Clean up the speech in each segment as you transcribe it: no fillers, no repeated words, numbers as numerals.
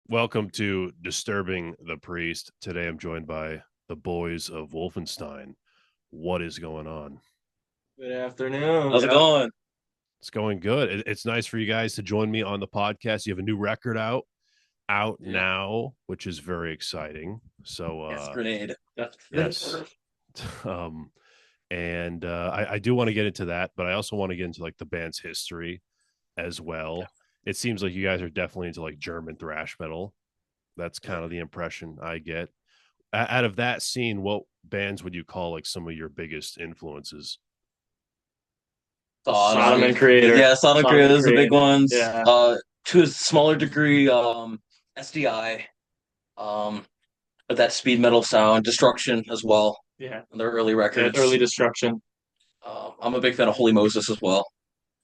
Welcome to Disturbing the Priest. Today I'm joined by the boys of Wolfenstein. What is going on? Good afternoon. How's it going? It's going good. It's nice for you guys to join me on the podcast. You have a new record out Yeah. now, which is very exciting. So Yes, Grenade. yes. Um and I do want to get into that, but I also want to get into like the band's history as well. It seems like you guys are definitely into like German thrash metal. That's kind of the impression I get. Out of that scene, what bands would you call like some of your biggest influences? Sodom and Creator. Yeah, Sodom Creator is the big ones. Yeah. To a smaller degree, SDI, but that speed metal sound, Destruction as well. Yeah. Their early records. Early Destruction. I'm a big fan of Holy Moses as well.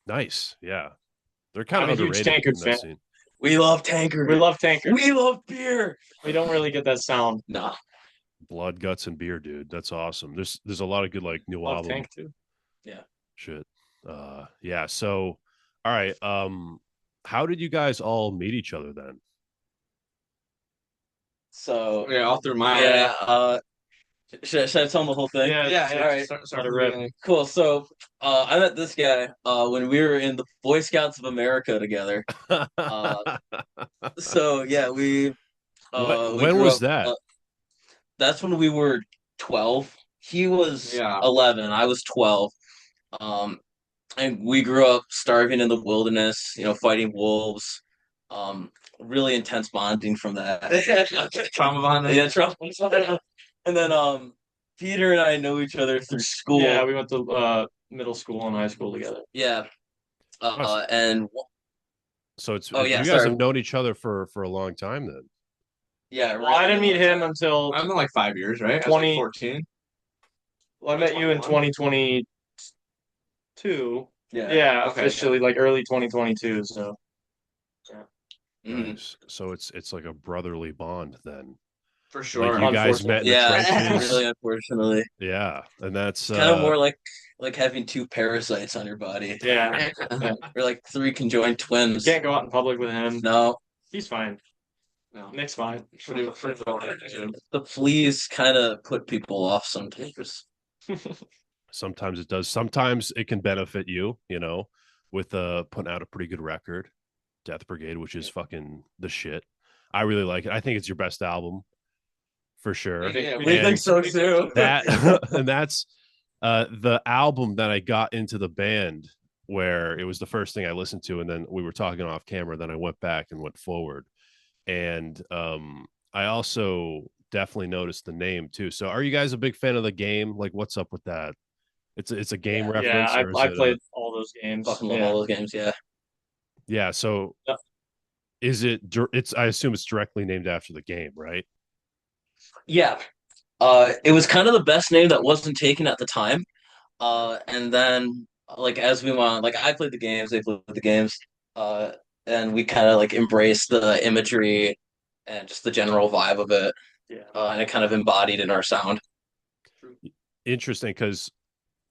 Nice, yeah, they're kind I'm of a huge underrated Tankard in that fan. scene. We love Tankard. We love Tankard. We love beer. We don't really get that sound. Nah. Blood, guts, and beer, dude. That's awesome. There's a lot of good like new Love album Tank too. Yeah. shit. Yeah. So, all right. How did you guys all meet each other then? So Yeah, all through my yeah. Should I tell them the whole thing? Yeah. All right. Start a rip. Cool. So I met this guy when we were in the Boy Scouts of America together. So yeah, we when grew was up. that? That's when we were 12. He was Yeah. 11. I was 12. Um, and we grew up starving in the wilderness, fighting wolves. Really intense bonding from that. Trauma bonding. Yeah, trauma. And then Peter and I know each other through school. Yeah, we went to middle school and high school together. Yeah. Oh, And so it's oh yeah, you guys sorry. have known each other for a long time then. Yeah, Well, I didn't meet him until I've been like 5 years, right? 20 14. well, I met you in 2022. Yeah. Yeah, Okay, officially like early 2022. So Mhm. Nice. So it's like a brotherly bond then. For Like sure. you guys met in the Yeah, trenches. really unfortunately. Yeah, and that's It's kind of more like having two parasites on your body. yeah. Or like three conjoined You twins. can't go out in public with him. No, He's fine. No. Nick's fine. Pretty well. the fleas kind of put people off sometimes. sometimes it does. Sometimes it can benefit you, with putting out a pretty good record, Death Brigade, which is fucking the shit. I really like it. I think it's your best album for sure. Yeah, We think so too. That and that's the album that I got into the band where it was the first thing I listened to, and then we were talking off camera, then I went back and went forward. And I also definitely noticed the name too. So are you guys a big fan of the game? Like what's up with that? It's a game Yeah. reference, Yeah, or is I it played all those games. Fucking love Yeah. all those games. Yeah. yeah, so Yeah. is it's I assume it's directly named after the game, right? Yeah. It was kind of the best name that wasn't taken at the time. And then like as we went on, like I played the games, they played the games. Uh, and we kind of like embraced the imagery and just the general vibe of it. Yeah. And it kind of embodied in our sound. Interesting, because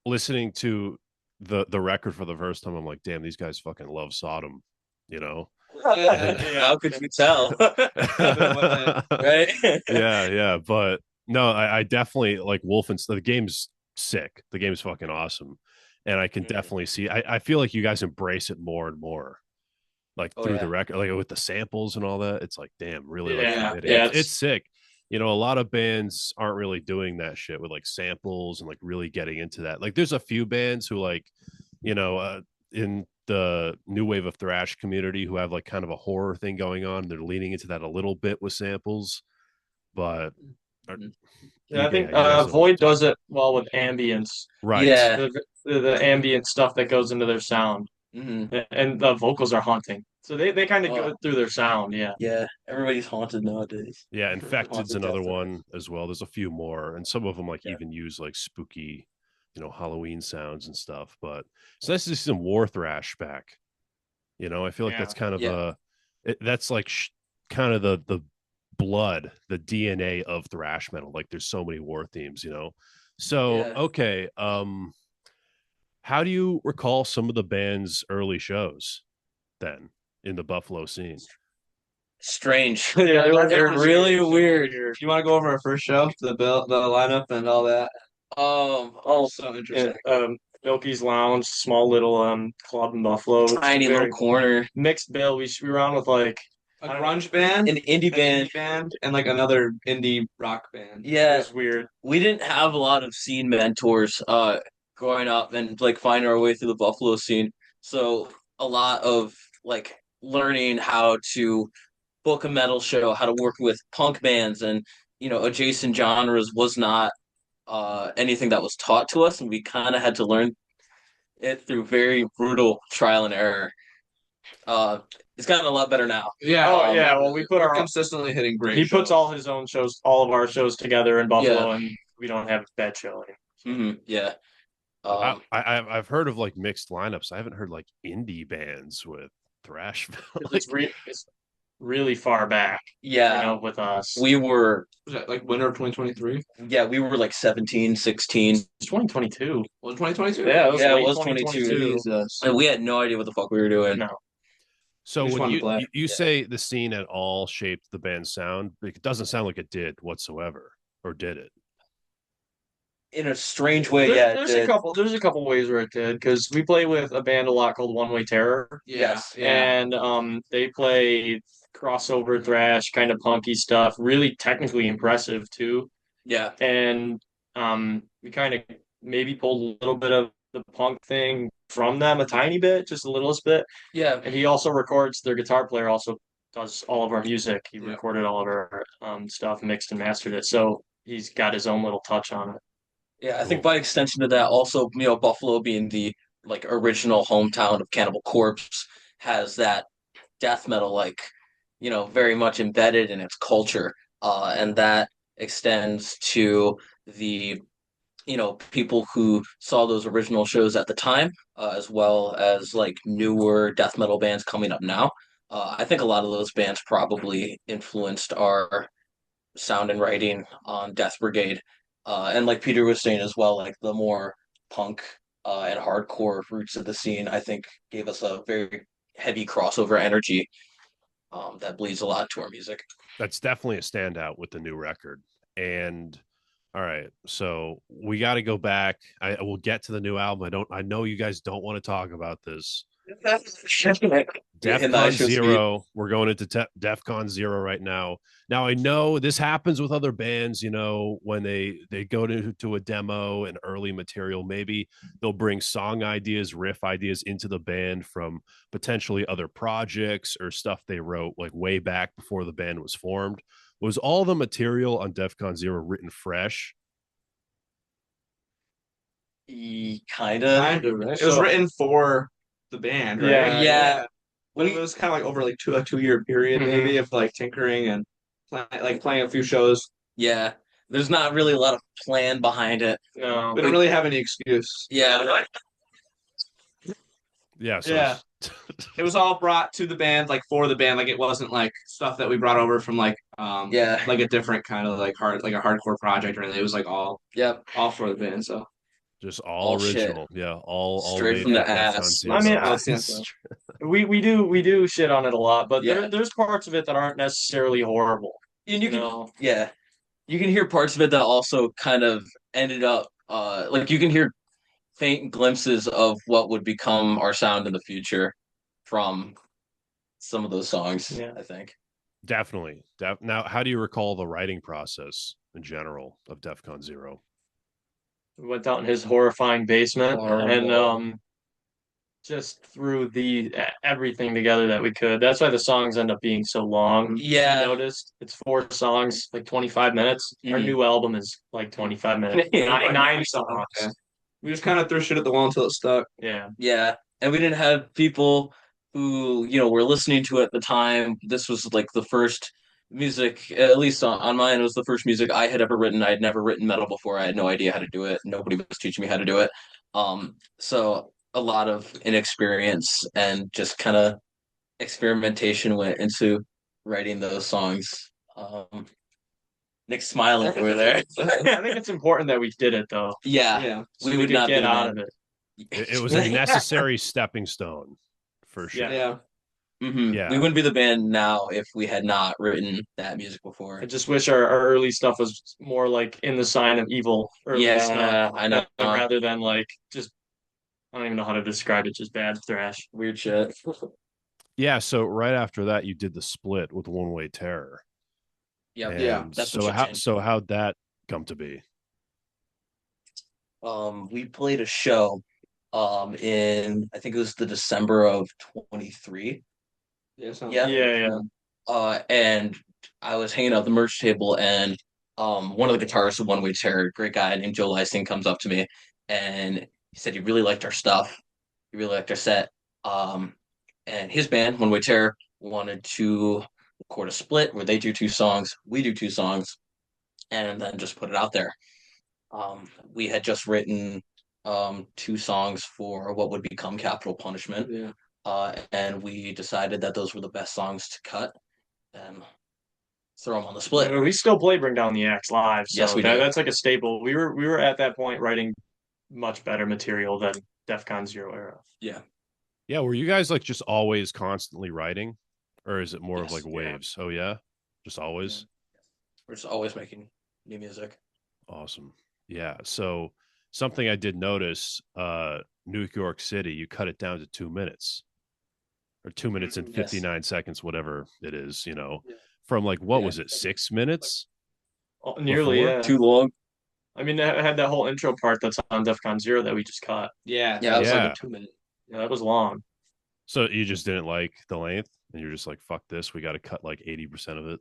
listening to the record for the first time, I'm like, damn, these guys fucking love Sodom, you know? How could you tell? Right? Yeah. But no, I definitely like Wolfenstein. The game's sick. The game's fucking awesome. And I can definitely see I feel like you guys embrace it more and more. Like Oh through yeah. the record, like with the samples and all that. It's like, damn, really like Yeah. committed. Yeah, It's sick. A lot of bands aren't really doing that shit with like samples and like really getting into that. Like there's a few bands who like, in the new wave of thrash community who have like kind of a horror thing going on. They're leaning into that a little bit with samples, but Mhm. Yeah, I think you guys don't Void like that. does it well with ambience. Right. Yeah. The ambient stuff that goes into their sound. Hmm. And the vocals are haunting. So they kind of Oh, go through their sound, yeah. yeah. Everybody's haunted nowadays. Yeah, Infected's Haunted another Death Threat. one as well. There's a few more, and some of them like Yeah. even use like spooky, Halloween sounds and stuff. But it's nice to see some war thrash back. I feel like Yeah. that's kind of Yeah. that's like kind of the blood, the DNA of thrash metal. Like there's so many war themes. So Yeah. okay, how do you recall some of the band's early shows then in the Buffalo scene? strange. Yeah, They're really weird. Do you want to go over our first show, the lineup, and all that? So interesting. Milky's Lounge, small little club in Buffalo. Tiny little corner. Mixed bill. We were on with like A grunge band, An indie band. and like another indie rock band. it Yeah, was weird. we didn't have a lot of scene mentors growing up and like finding our way through the Buffalo scene. So a lot of like learning how to book a metal show, how to work with punk bands and adjacent genres was not anything that was taught to us, and we kind of had to learn it through very brutal trial and error. Uh, it's gotten a lot better now. Yeah. Oh yeah. Well, we put we're our consistently hitting great. he puts shows. all his own shows, all of our shows together in Buffalo, Yeah. and we don't have a bad showing. Yeah. I've heard of like mixed lineups. I haven't heard like indie bands with thrash. It's really far back, Yeah. with us. We were, Was that like winter of 2023? we were like 17, 16. It's 2022. Was it 2022? Yeah, it was Yeah, it late was 2022. 22. Jesus. And we had no idea what the fuck we were doing. No. So We just when wanted you to play. you say the scene at all shaped the band's sound, it doesn't sound like it did whatsoever, or did it? In a strange way, There's it did. there's a couple ways where it did, because we play with a band a lot called One Way Terror, Yes. Yeah. and they play crossover thrash, kind of punky stuff, really technically impressive too. Yeah. And we kind of maybe pulled a little bit of the punk thing from them, a tiny bit, just the littlest bit. Yeah. And he also records, their guitar player also does all of our music. He Yeah. recorded all of our stuff, mixed and mastered it. So he's got his own little touch on it. Yeah, I think by extension to that, also, Buffalo being the like original hometown of Cannibal Corpse has that death metal very much embedded in its culture. And that extends to the people who saw those original shows at the time, as well as like newer death metal bands coming up now. I think a lot of those bands probably influenced our sound and writing on Death Brigade. And like Peter was saying as well, like the more punk and hardcore roots of the scene, I think gave us a very heavy crossover energy that bleeds a lot to our music. That's definitely a standout with the new record. And all right, so we got to go back. I will get to the new album. I know you guys don't want to talk about this. DEFCON 0. We're going into DEFCON 0 right now. Now I know this happens with other bands, when they go to a demo and early material, maybe they'll bring song ideas, riff ideas into the band from potentially other projects or stuff they wrote like way back before the band was formed. Was all the material on DEFCON 0 written fresh? Kind of. Right? It was written for the band, right? Yeah. But it was kind of like over like a 2 year period, maybe, of like tinkering and playing a few shows. Yeah. There's not really a lot of plan behind it. No. We don't really have any excuse. Yeah. Yeah. So Yeah. It was all brought to the band, like for the band. Like it wasn't like stuff that we brought over from like like a different kind of like a hardcore project or anything. It was like all for the band. So just all original. Shit. Yeah. All straight made from the at DEFCON ass. 0. I mean, we do shit on it a lot, but there's parts of it that aren't necessarily horrible. And you can hear parts of it that also kind of ended up like you can hear faint glimpses of what would become our sound in the future from some of those songs. Yeah. I think Definitely. Now, how do you recall the writing process in general of DEFCON 0? We went out in his horrifying basement Horrible. and just threw everything together that we could. That's why the songs end up being so long. Yeah. You noticed it's 4 songs, like 25 minutes. Our new album is like 25 minutes. Nine songs. yeah. We just kind of threw shit at the wall until it stuck. Yeah. Yeah, and we didn't have people who were listening to it at the time. This was like the first music, at least on mine, it was the first music I had ever written. I had never written metal before. I had no idea how to do it. Nobody was teaching me how to do it. So a lot of inexperience and just kind of experimentation went into writing those songs. Nick's smiling over there. I think it's important that we did it though. Yeah, So we we would could not get be out of it. It was a necessary stepping stone for sure. Yeah. We Yeah. wouldn't be the band now if we had not written that music I before. just wish our early stuff was more like in the sign of evil early stuff, Yeah, I know. rather than like just I don't even know how to describe it, just bad thrash. Weird shit. Yeah. So right after that, you did the split with One Way Terror. Yep. Yeah. And That's what so should change. how'd that come to be? We played a show in I think it was the December of 23. Yeah, sounds Yeah. Yeah, yeah. And I was hanging out at the merch table, and one of the guitarists of One Way Terror, great guy named Joe Lysing, comes up to me, and he said he really liked our stuff. He really liked our set. Um, and his band, One Way Terror, wanted to record a split where they do two songs, we do two songs, and then just put it out there. We had just written two songs for what would become Capital Punishment. Yeah. And we decided that those were the best songs to cut and throw them on the split. We still play Bring Down the Axe live, so Yes, we do. that's like a staple. We were at that point writing much better material than DEF CON Zero era. Yeah. Yeah. Were you guys like just always constantly writing, or is it more of Yes. like waves? Oh yeah, just always. We're just always making new music. Awesome. Yeah. So something I did notice, New York City, you cut it down to 2 minutes or 2 minutes and Yes. 59 seconds, whatever it is, Yeah. from like, what Yeah. was it, 6 minutes? Nearly, Before? yeah. Too long. I mean, it had that whole intro part that's on DEF CON Zero that we just cut. Yeah, Yeah, that was like Yeah. a 2 minute. Yeah, that was long. So you just didn't like the length and you're just like, fuck this. We got to cut like 80% of it.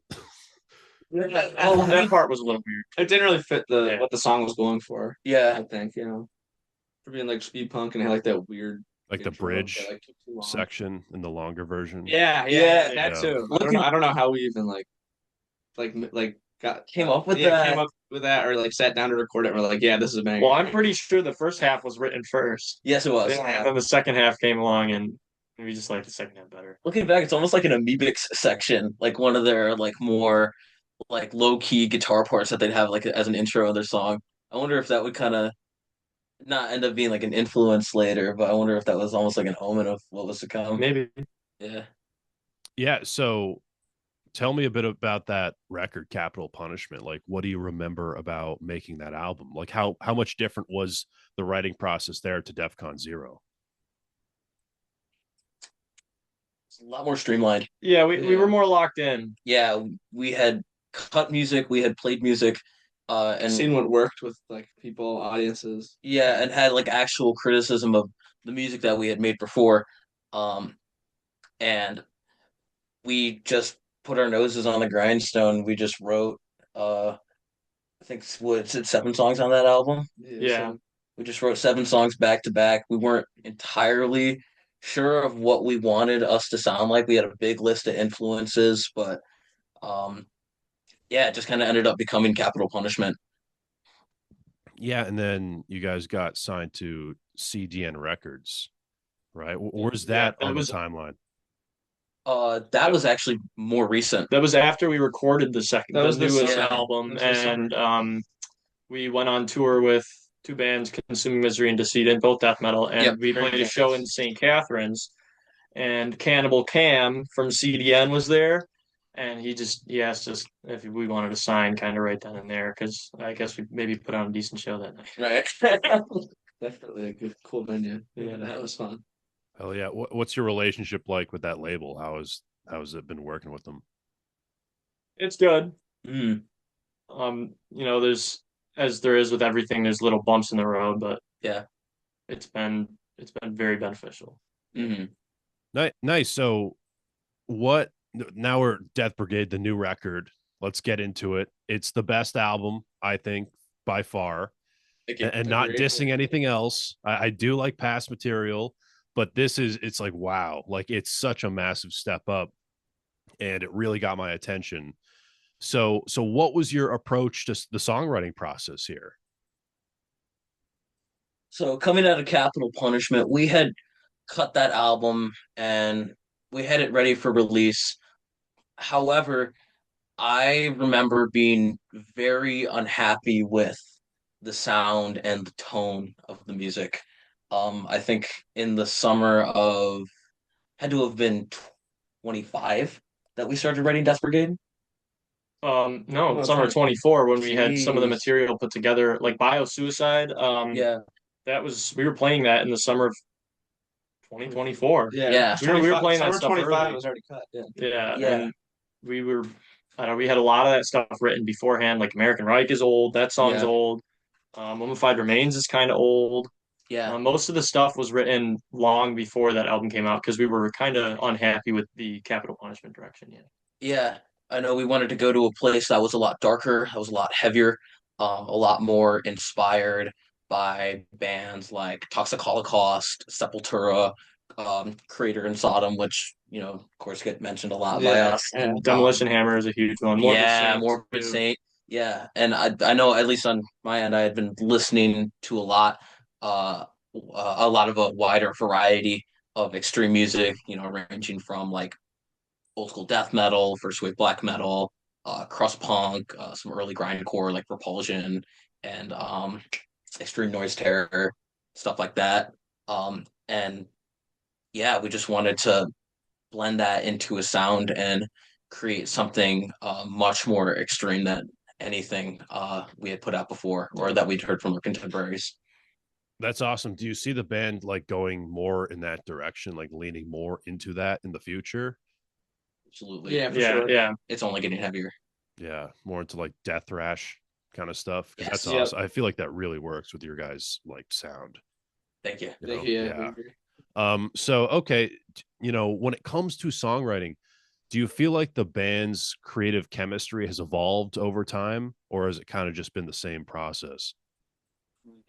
Well, that part was a little weird. It didn't really fit Yeah. what the song was going for. Yeah. I think, for being like speed punk and had like that weird Like the intro bridge that, like, took too long. section in the longer version. Yeah, Yeah. that Yeah. too. I don't know how we even like got Came up with came that. up with that or like sat down to record it. And we're like, yeah, this is a banger. Well, I'm pretty sure the first half was written first. Yes, it was. And then the second half came along, and we just liked the second half better. Looking back, it's almost like an Amoebics section, like one of their like more like low key guitar parts that they'd have like as an intro of their song. I wonder if that would kind of not end up being like an influence later, but I wonder if that was almost like an omen of what was to come. Maybe. Yeah. Yeah. So tell me a bit about that record, Capital Punishment. Like, what do you remember about making that album? Like, how much different was the writing process there to DEF CON Zero? It's a lot more streamlined. Yeah, we were more locked in. Yeah, we had cut music, we had played music, and seen what worked with like people, audiences. yeah, and had like actual criticism of the music that we had made before. And we just put our noses on the grindstone. We just wrote I think what is it, 7 songs on that album? Yeah. So, We just wrote 7 songs back to back. We weren't entirely sure of what we wanted us to sound like. We had a big list of influences, but yeah, it just kind of ended up becoming Capital Punishment. Yeah, and then you guys got signed to CDN Records, right? Where's that that on was- the timeline? That was actually more recent. That was after we recorded the was the newest summer. album, That was the summer. and we went on tour with two bands, Consuming Misery and Decedent, both death metal, and Yep. we played a show in St. Catharines, and Cannibal Cam from CDN was there, and he asked us if we wanted to sign kind of right then and there, because I guess we maybe put on a decent show that night. Right. definitely a good, cool venue. Yeah, that was fun. Hell yeah. What's your relationship like with that label? How's it been working with them? It's good. Mm. There's as there is with everything, there's little bumps in the road, but Yeah. it's been very beneficial. Mm-hmm. Nice. So what now we're Death Brigade, the new record. Let's get into it. It's the best album, I think, by far. And not dissing anything else. I do like past material, but it's like, wow, like it's such a massive step up and it really got my attention. So what was your approach to the songwriting process here? So coming out of Capital Punishment, we had cut that album and we had it ready for release. However, I remember being very unhappy with the sound and the tone of the music. I think in the summer of had to have been 25 that we started writing Death Brigade. No, summer 24 when we had some of the material put together, like Bio-Suicide. Yeah. We were playing that in the summer of 2024. Yeah. We were playing that stuff 25 early. was already cut. Yeah. And we were, I don't know, we had a lot of that stuff written beforehand. Like American Reich is old. That song's old. Mummified Remains is kind of old. Yeah. Most of the stuff was written long before that album came out because we were kind of unhappy with the Capital Punishment direction. Yeah. Yeah. I know we wanted to go to a place that was a lot darker, that was a lot heavier, a lot more inspired by bands like Toxic Holocaust, Sepultura, Crater and Sodom, which, of course, get mentioned a lot by us. And Demolition Hammer is a huge one. Morbid Saint. Yeah. And I know, at least on my end, I had been listening to a lot of a wider variety of extreme music, ranging from like old school death metal, first wave black metal, crust punk, some early grindcore like Repulsion, and extreme noise terror, stuff like that. And yeah, we just wanted to blend that into a sound and create something much more extreme than anything we had put out before or that we'd heard from our contemporaries. That's awesome. Do you see the band like going more in that direction, like leaning more into that in the future? Absolutely. Yeah, for sure. Yeah. It's only getting heavier. Yeah, more into like death thrash kind of stuff. Yes. That's awesome. I feel like that really works with your guys' like sound. Thank you. Thank you. Yeah. So okay, when it comes to songwriting, do you feel like the band's creative chemistry has evolved over time, or has it kind of just been the same process?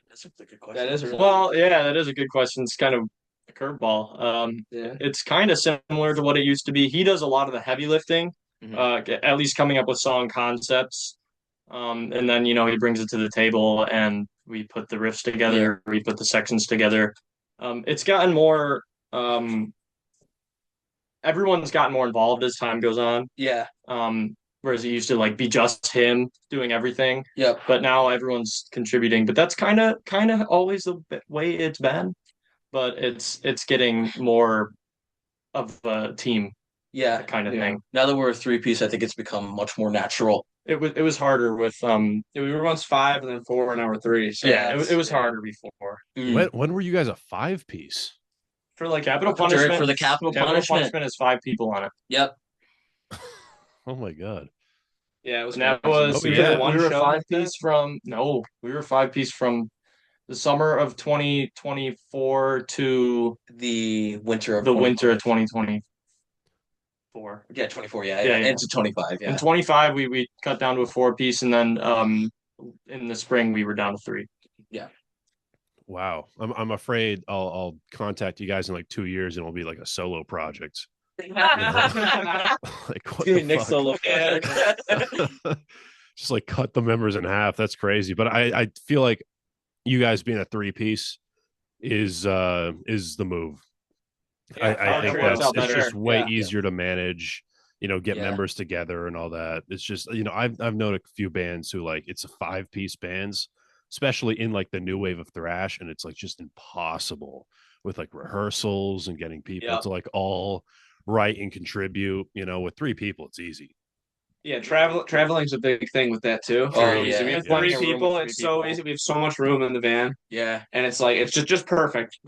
That's a good question. That is a good question. It's kind of a curveball. It's kind of similar to what it used to be. He does a lot of the heavy lifting, at least coming up with song concepts. And then, he brings it to the table and we put the riffs together, we put the sections together. It's gotten more, everyone's gotten more involved as time goes on. Yeah. Whereas it used to like be just him doing everything. Yep. But now everyone's contributing. But that's kind of always the way it's been. But it's getting more of a team. Yeah. Kind of thing. Now that we're a three-piece, I think it's become much more natural. It was harder with we were once 5 and then 4 and now we're 3. So it was harder before. When were you guys a 5-piece? For like Capital Punishment. For the Capital Punishment is 5 people on it. Yep. Oh my god. Yeah, it was. And that was we were 5-piece from we were 5-piece from the summer of 2024 to the winter of 2024. Yeah, 24. Yeah. Into 25. Yeah. In 25, we cut down to a 4-piece, and then in the spring we were down to 3. Yeah. Wow. I'm afraid I'll contact you guys in like 2 years, and it'll be like a solo project. Like what the Nick fuck? solo. Just like cut the members in half. That's crazy. But I feel like you guys being a 3-piece is the move. I think it's just way easier to manage, get members together and all that. It's just, I've known a few bands who like it's a 5-piece bands, especially in like the new wave of thrash, and it's like just impossible with like rehearsals and getting people to like all write and contribute. With 3 people it's easy. Yeah, traveling's a big thing with that too. We have 3 people. It's so easy. We have so much room in the van. Yeah, and it's like it's just perfect.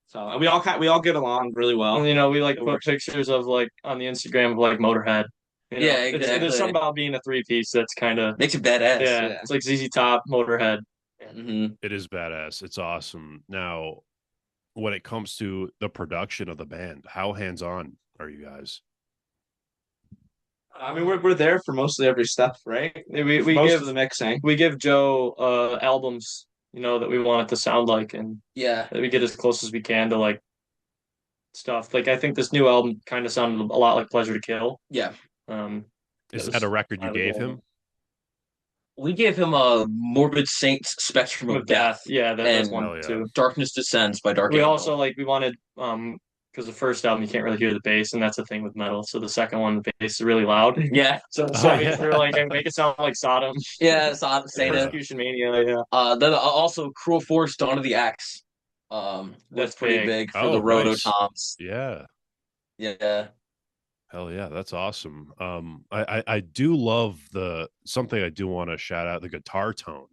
So and we all get along really well. And, we like put pictures of like on the Instagram of like Motorhead. Exactly. There's something about being a 3-piece that's kind of makes it badass. Yeah, it's like ZZ Top, Motorhead. It is badass. It's awesome. Now, when it comes to the production of the band, how hands-on are you guys? I mean, we're there for mostly every step, right? We most give of the mixing. We give Joe albums, that we want it to sound like, and we get as close as we can to like stuff. Like I think this new album kind of sounded a lot like Pleasure to Kill. Yeah. Is that a record you gave him? We gave him a Morbid Saints Spectrum of Death. Yeah, that's one too. Darkness Descends by Dark We Angel. also we wanted because the first album you can't really hear the bass, and that's the thing with metal. So the second one, the bass is really loud. Yeah. So we were like, make it sound like Sodom. Yeah, Sodom, Persecution Mania. Yeah. Then also Cruel Force, Dawn of the Axe. That's pretty big for the Rototoms. Yeah. Yeah. Hell yeah, that's awesome. I do love the something I do want to shout out, the guitar tone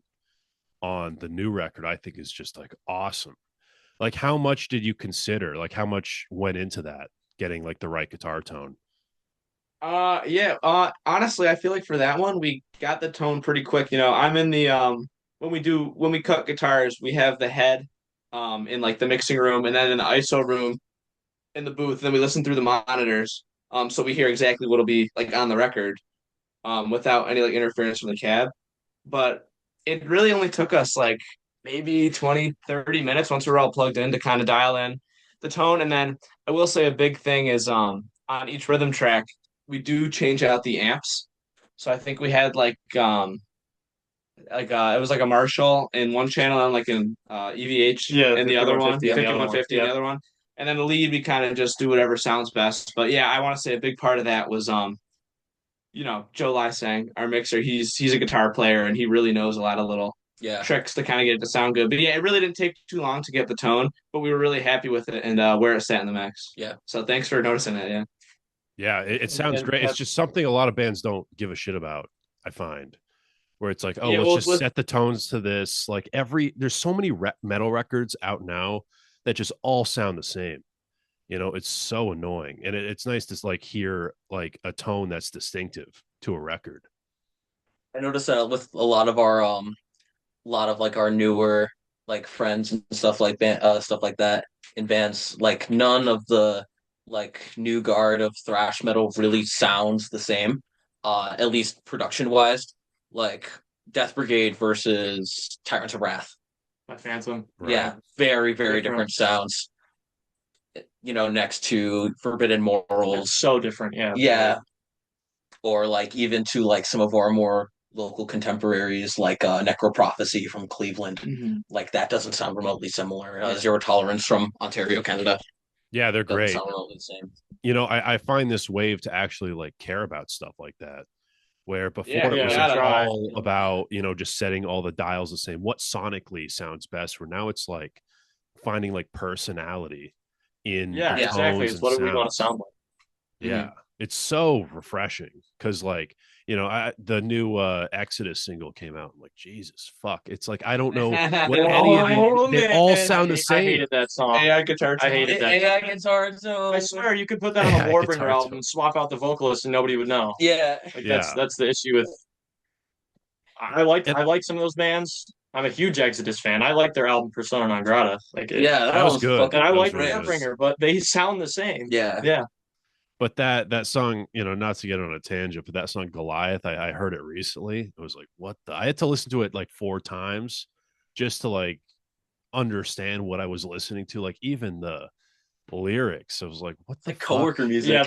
on the new record. I think is just like awesome. Like, how much did you consider? Like, how much went into that, getting like the right guitar tone? Yeah, honestly, I feel like for that one, we got the tone pretty quick. I'm in the when we cut guitars, we have the head in like the mixing room and then in the ISO room in the booth, then we listen through the monitors. So we hear exactly what'll be like on the record, without any like interference from the cab. But it really only took us like maybe 20, 30 minutes once we were all plugged in to kind of dial in the tone. And then I will say a big thing is on each rhythm track, we do change out the amps. So I think we had it was like a Marshall in one channel and like an EVH Yeah, in the other one, 5150 on the other one. 5150 in the other one. And then the lead we kind of just do whatever sounds best. But yeah, I want to say a big part of that was Joe Lysang, our mixer, he's a guitar player and he really knows a lot of little tricks to kind of get it to sound good. But yeah, it really didn't take too long to get the tone, but we were really happy with it and where it sat in the mix. Yeah. So thanks for noticing it. Yeah. Yeah, it sounds great. It's just something a lot of bands don't give a shit about, I find, where it's like, oh, Yeah, let's well, just set the tones to this. Like there's so many metal records out now that just all sound the same. It's so annoying, and it's nice to like hear like a tone that's distinctive to a record. I noticed that with a lot of like our newer like friends and stuff like that in bands, like none of the like new guard of thrash metal really sounds the same, at least production wise. Like Death Brigade versus Tyrants of Wrath. My Phantom. Right. Yeah, very, very different sounds. Next to Forbidden Morals. It's so different, yeah. Yeah. Or like even to like some of our more local contemporaries like Necroprophecy from Cleveland. Mm-hmm. Like that doesn't sound remotely similar. Zero Tolerance from Ontario, Canada. Yeah, they're great. Sound remotely the same. I find this wave to actually like care about stuff like that. Where before it was all about, just setting all the dials the same. What sonically sounds best? Where now it's like finding like personality in exactly. It's what do we want to sound like? Yeah. Mm-hmm. It's so refreshing because like, the new Exodus single came out. I'm like, Jesus fuck. It's like I don't know what any of they all sound the same. I hated that song. AI guitar tone. I hated that. AI guitar tone. I swear you could put that on a Warbringer album and swap out the vocalist and nobody would know. Yeah. That's the issue with I like some of those bands. I'm a huge Exodus fan. I like their album Persona Non Grata. That was good. And I like Warbringer, but they sound the same. Yeah. Yeah. But that song, not to get on a tangent, but that song Goliath, I heard it recently. I was like, what I had to listen to it like 4 times just to like understand what I was listening to. Like even the lyrics, I was like, what the coworker music? Yeah,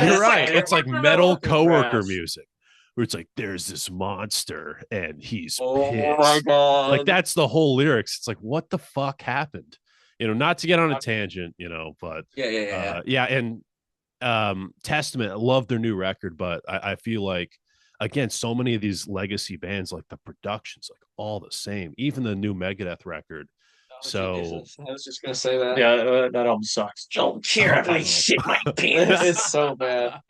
you're right. It's like metal coworker music. Where it's like, there's this monster and he's pissed. Oh my God. Like that's the whole lyrics. It's like, what the fuck happened? Not to get on a tangent, but yeah. And Testament, I love their new record, but I feel like again, so many of these legacy bands, like the production's like all the same, even the new Megadeth record. So Jesus. I was just gonna say that. Yeah, that album sucks. Don't care if I shit my pants. It's so bad.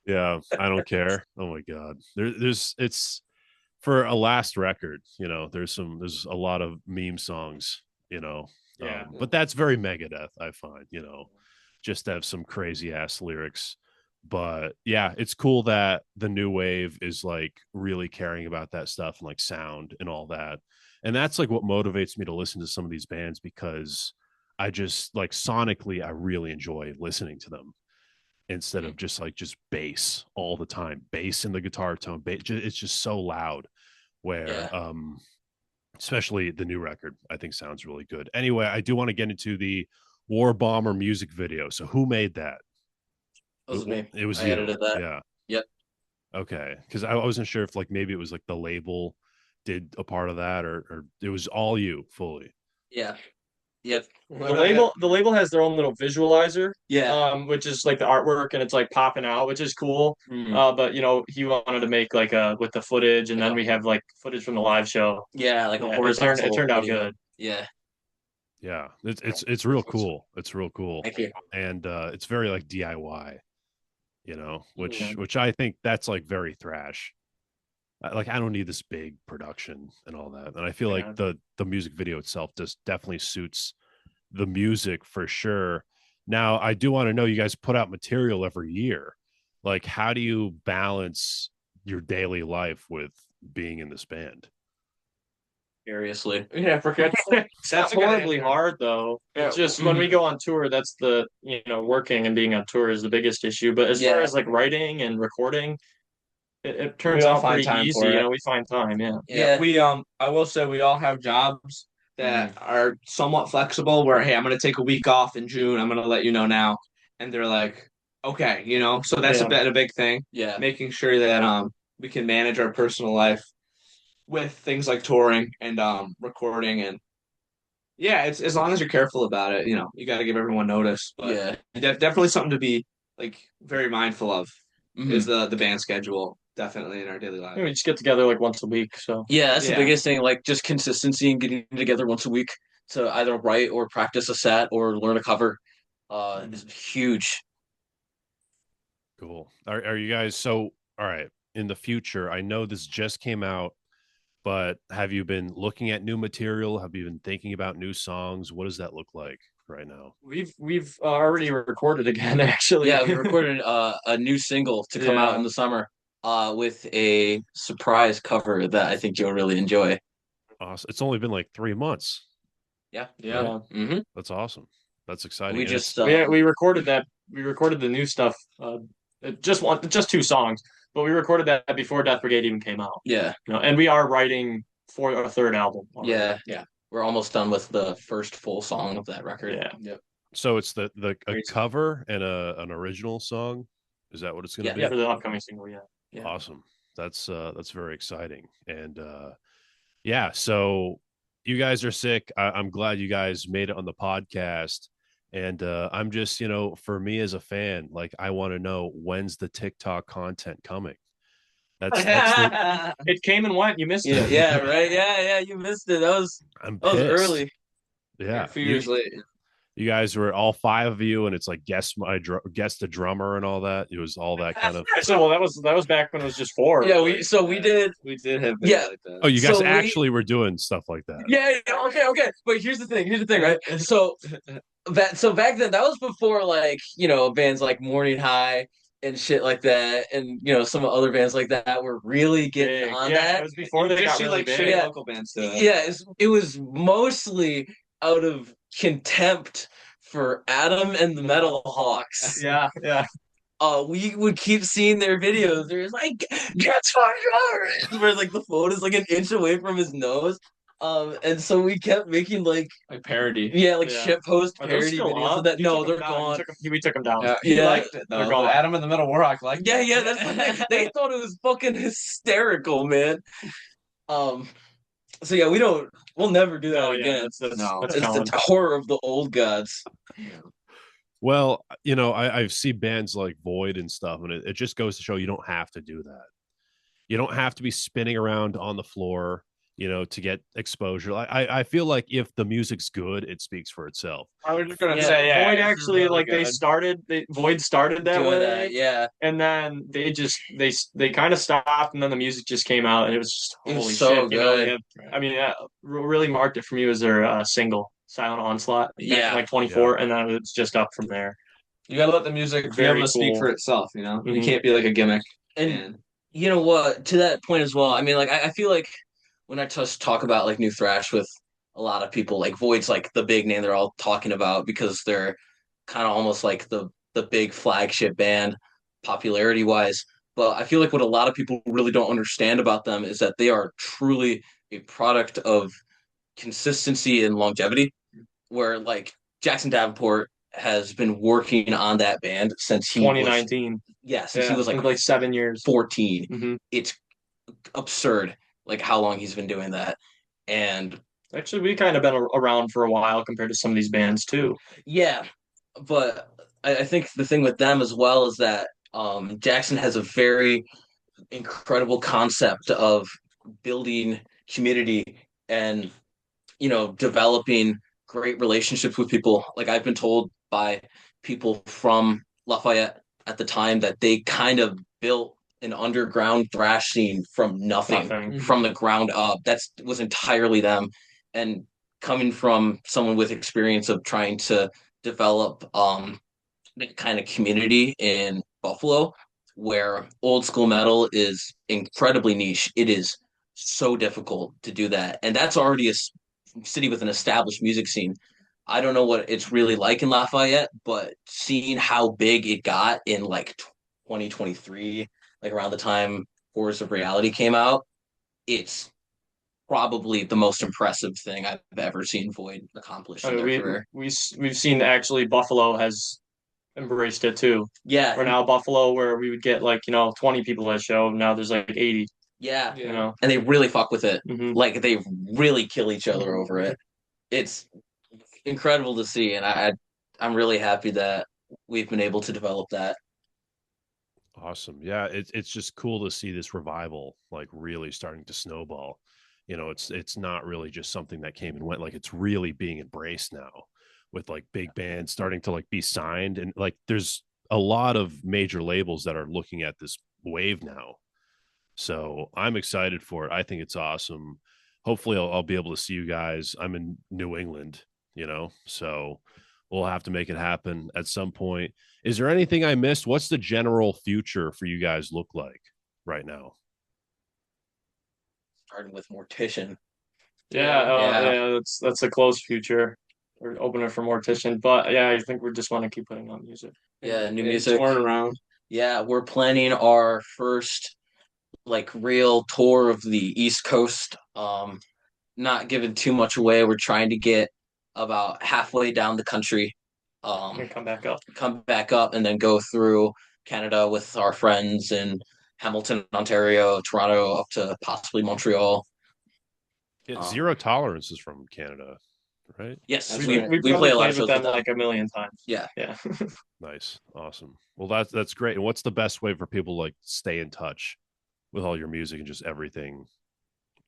Yeah, I don't care. Oh my God, there's it's for a last record. There's a lot of meme songs. But that's very Megadeth. I find just to have some crazy ass lyrics. But yeah, it's cool that the new wave is like really caring about that stuff and like sound and all that. And that's like what motivates me to listen to some of these bands because I just like sonically, I really enjoy listening to them instead of just bass all the time, bass in the guitar tone. It's just so loud where, especially the new record, I think sounds really good. Anyway, I do want to get into the War Bomber music video. So who made that? It was me. It was I you. edited that. Yeah. Yep. Okay. Because I wasn't sure if like maybe it was like the label did a part of that or it was all you fully. Yeah. Yep. The label has their own little visualizer. Yeah. Which is like the artwork and it's like popping out, which is cool. Mm-hmm. But he wanted to make like with the footage and then we have like footage from the live show. Yeah, like a horizontal. It turned out good. Yeah. Yeah, it's real cool. It's real cool, Thank you. and it's very like DIY, Yeah. which I think that's like very thrash. Like I don't need this big production and all that, and I feel like Yeah. the music video itself just definitely suits the music for sure. Now, I do want to know, you guys put out material every year. Like, how do you balance your daily life with being in this band? Seriously. Yeah, forget That's a good horribly answer. hard though. Yeah. It's just when we go on tour, that's working and being on tour is the biggest issue. But as far Yeah. as like writing and recording, it We turns all out find pretty time easy. for it. We find time. Yeah. Yeah. We I will say we all have jobs that are somewhat flexible where hey, I'm gonna take a week off in June, I'm gonna let you know now. And they're like, okay, so that's Yeah. a big thing. Yeah. Making sure that we can manage our personal life with things like touring and recording and yeah, it's as long as you're careful about it, you got to give everyone notice. But Yeah. definitely something to be like very mindful of is Mhm. the band schedule definitely in our daily life. We just get together like once a week. So Yeah, that's the Yeah. biggest thing, like just consistency and getting together once a week to either write or practice a set or learn a cover is huge. Cool. Are you guys so all right? In the future, I know this just came out, but have you been looking at new material? Have you been thinking about new songs? What does that look like right now? we've already recorded again actually. Yeah, we recorded a new single to come out in the summer with a surprise cover that I think you'll really enjoy. Awesome. It's only been like 3 months. Yeah. Yeah. Right? hmm That's awesome. That's exciting. We And just We recorded that. We recorded the new stuff. Just two songs, but we recorded that before Death Brigade even came out. yeah. And we are writing for a third album already. Yeah. We're almost done with the first full song of that record. Yeah. Yep. so it's a Crazy. cover and an original song. Is that what it's going to Yeah, be? for the upcoming single. Yeah. Yeah. Awesome. That's very exciting. And yeah, so you guys are sick. I'm glad you guys made it on the podcast. And I'm just, for me as a fan, like I want to know, when's the TikTok content coming? That's the It came and went. You missed Yeah, it. yeah, right. Yeah, you missed it. I'm That was pissed. early. Yeah. A few years later. You guys were all five of you, and it's like guess the drummer and all that. It was all that kind of. So well, that was back when it was just four. Yeah, we did. We did have been Yeah. like that. Oh, you guys So actually were doing stuff like that. Yeah, okay. But here's the thing, right? So back then that was before like, bands like Morning High and shit like that and some other bands like that were really getting Big. on Yeah, that. it was before You they just got see really like big. shitty Yeah. local bands do it. Yeah, it was mostly out of contempt for Adam and the Metal Hawks. Yeah, yeah. We would keep seeing their videos. There's like, get fired, where like the phone is like an inch away from his nose. And so we kept making like parody. yeah, like Yeah. shit post Are those parody still videos up? of that. You No, took they're them down. gone. We took them down. He Yeah. liked it They're though. gone. Adam and the Metal Warhawk liked Yeah, it. yeah, that's the thing. They thought it was fucking hysterical, man. Um, so yeah, we'll never do that Oh, yeah, again. No. that's It's gone. the horror of the old gods. Well, I see bands like Void and stuff, and it just goes to show you don't have to do that. You don't have to be spinning around on the floor, to get exposure. I feel like if the music's good, it speaks for itself. I was just gonna Yeah, say, yeah, Void it's actually really like good. Void started that Doing way, that, yeah. and then they kind of stopped, and then the music just came out, and it was just It was holy so shit. good. I mean, really marked it for me was their single "Silent Onslaught," back in, Yeah. like 24, and then it's just up from there. You gotta let the music be Very able to speak cool. for itself, You Mhm. can't be like a gimmick. And you know what? To that point as well, I mean, like I feel like when I just talk about like new thrash with a lot of people, like Void's like the big name they're all talking about because they're kind of almost like the big flagship band popularity wise. But I feel like what a lot of people really don't understand about them is that they are truly a product of consistency and longevity. Where like Jackson Davenport has been working on that band since he was 2019. since he was like 7 years. 14. Mm-hmm. It's absurd, like how long he's been doing that. And Actually, we kind of been around for a while compared to some of these bands too. yeah, but I think the thing with them as well is that Jackson has a very incredible concept of building community and developing great relationships with people. Like I've been told by people from Lafayette at the time that they kind of built an underground thrash scene from nothing, Nothing. from the ground up. That was entirely them. And coming from someone with experience of trying to develop that kind of community in Buffalo, where old school metal is incredibly niche. It is so difficult to do that. And that's already a city with an established music scene. I don't know what it's really like in Lafayette, but seeing how big it got in like 2023, like around the time Force of Reality came out, it's probably the most impressive thing I've ever seen Void accomplish I in mean, their career. we've seen actually Buffalo has embraced it too. Yeah, We're now Buffalo, where we would get like 20 people at a show. Now there's like 80. yeah, Yeah. and they really fuck with it. Hmm. Like they really kill each other over it. It's incredible to see, and I'm really happy that we've been able to develop that. Awesome. Yeah, it's just cool to see this revival like really starting to snowball. It's not really just something that came and went. Like it's really being embraced now with like big bands starting to like be signed, and like there's a lot of major labels that are looking at this wave now. So I'm excited for it. I think it's awesome. Hopefully I'll be able to see you guys. I'm in New England, so we'll have to make it happen at some point. Is there anything I missed? What's the general future for you guys look like right now? Starting with Mortician. Yeah, Yeah. yeah, that's a close future. We're opening for Mortician, but yeah, I think we just want to keep putting on music. Yeah, new And music. touring around. Yeah, we're planning our first like real tour of the East Coast. Not giving too much away. We're trying to get about halfway down the country, And come back up. come back up, and then go through Canada with our friends in Hamilton, Ontario, Toronto, up to possibly Montreal. Yeah, Um, Zero Tolerance is from Canada, right? yes, That's we right. We we probably play a lot played of shows with them with them. like a million times. Yeah. Yeah. Nice. Awesome. Well, that's great. And what's the best way for people to like stay in touch with all your music and just everything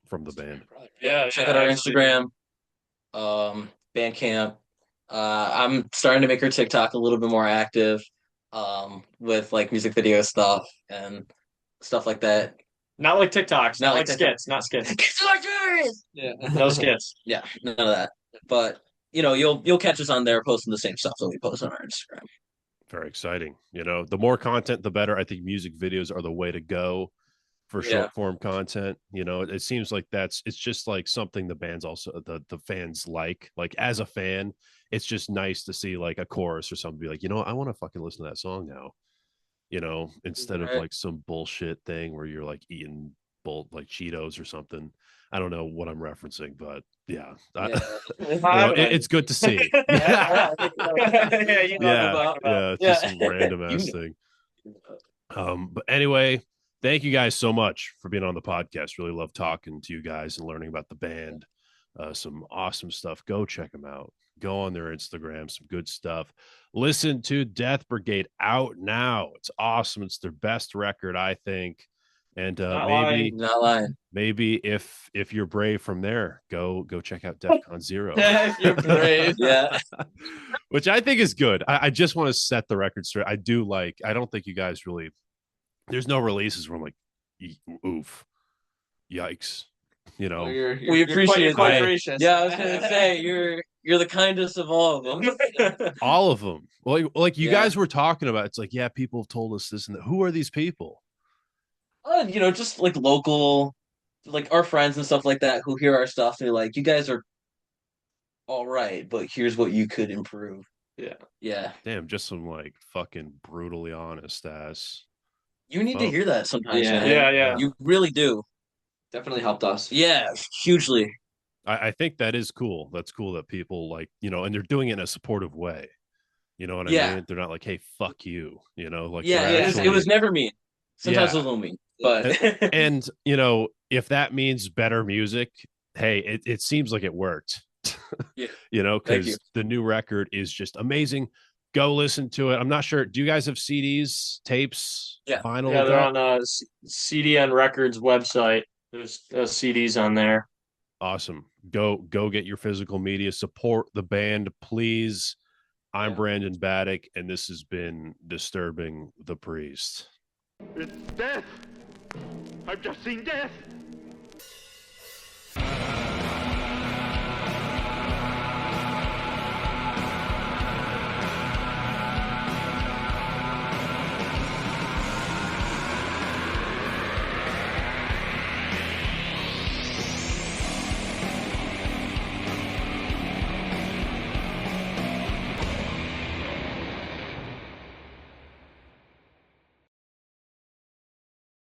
from the band? Yeah, Check yeah, out our actually. Instagram, Bandcamp. I'm starting to make our TikTok a little bit more active, with like music video stuff and stuff like that. Not like TikToks, not like like TikTok. skits, not skits. Yeah. No skits. Yeah, none of that. But you'll catch us on there posting the same stuff that we post on our Instagram. Very exciting. The more content, the better. I think music videos are the way to go for Yeah. short form content. It seems like it's just like something the bands also the fans like as a fan, it's just nice to see like a chorus or something be like, I want to fucking listen to that song now, instead of Right. like some bullshit thing where you're like eating like Cheetos or something. I don't know what I'm referencing, but yeah, Yeah. it's good to see. Yeah, you know Yeah, what I'm talking about. it's just some random ass thing. But anyway, thank you guys so much for being on the podcast. Really love talking to you guys and learning about the band. Some awesome stuff. Go check them out. Go on their Instagram. Some good stuff. Listen to Death Brigade, out now. It's awesome. It's their best record, I think. And Not maybe lying. Not lying. maybe if you're brave from there, go check out DEFCON 0. You're brave. Yeah. Which I think is good. I just want to set the record straight. I don't think you guys really, there's no releases where I'm like, oof, yikes. Well, We appreciate you're quite that. gracious. Yeah, I was gonna say you're the kindest of all of them. All of them. Like you Yeah. guys were talking about, it's like, yeah, people have told us this and that. Who are these people? Just like local, like our friends and stuff like that who hear our stuff. They're like, you guys are all right, but here's what you could improve. Yeah. Yeah. Damn, just some like fucking brutally honest ass. You need to Oh. hear that sometimes, Yeah. man. Yeah. You really do. Definitely helped us. Yeah, hugely. I think that is cool. That's cool that people like, and they're doing it in a supportive way. You know what I Yeah. mean? They're not like, hey, fuck you. Like Yeah, they're it actually, was never mean. Sometimes Yeah. it was a little mean, but and if that means better music, hey, it seems like it worked. Yeah. Thank Because you. the new record is just amazing. Go listen to it. I'm not sure. Do you guys have CDs, tapes, Yeah. vinyl? Yeah, of they're that? on CDN Records website. There's CDs on there. Awesome. Go get your physical media. Support the band, please. I'm Yeah. Brandon Battick, and this has been Disturbing the Priest. It's death! I've just seen death!